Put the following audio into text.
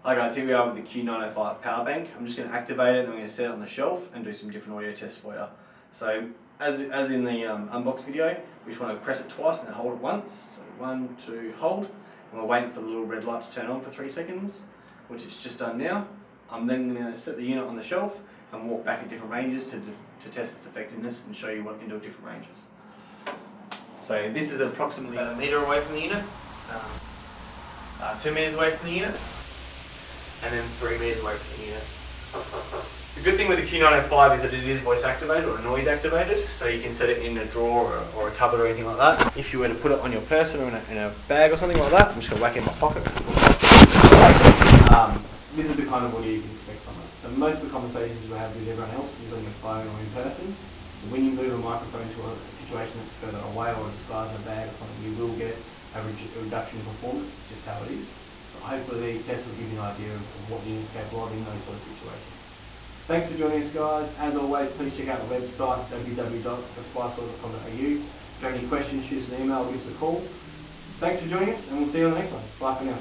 Hi guys, here we are with the Q905 power bank. I'm just going to activate it and then we're going to set it on the shelf and do some different audio tests for you. So as in the unbox video, we just want to press it twice and then hold it once. So 1, 2, hold. And we're waiting for the little red light to turn on for 3 seconds, which it's just done now. I'm then going to set the unit on the shelf and walk back at different ranges to test its effectiveness and show you what it can do at different ranges. So this is approximately about 1 metre away from the unit, 2 metres away from the unit, and then 3 metres away from the unit. The good thing with the Q905 is that it is voice activated or noise activated, so you can set it in a drawer or a cupboard or anything like that. If you were to put it on your person or in a bag or something like that, I'm just going to whack it in my pocket. This is the kind of audio you can expect from it. So most of the conversations you have with everyone else is on your phone or in person. So when you move a microphone to a situation that's further away or disguised in a bag or something, you will get a reduction in performance, just how it is. So hopefully these tests will give you an idea of what the unit's capable of in those sort of situations. Thanks for joining us guys. As always, please check out the website www.thespiceworld.com.au. If you have any questions, shoot us an email or give us a call. Thanks for joining us and we'll see you on the next one. Bye for now.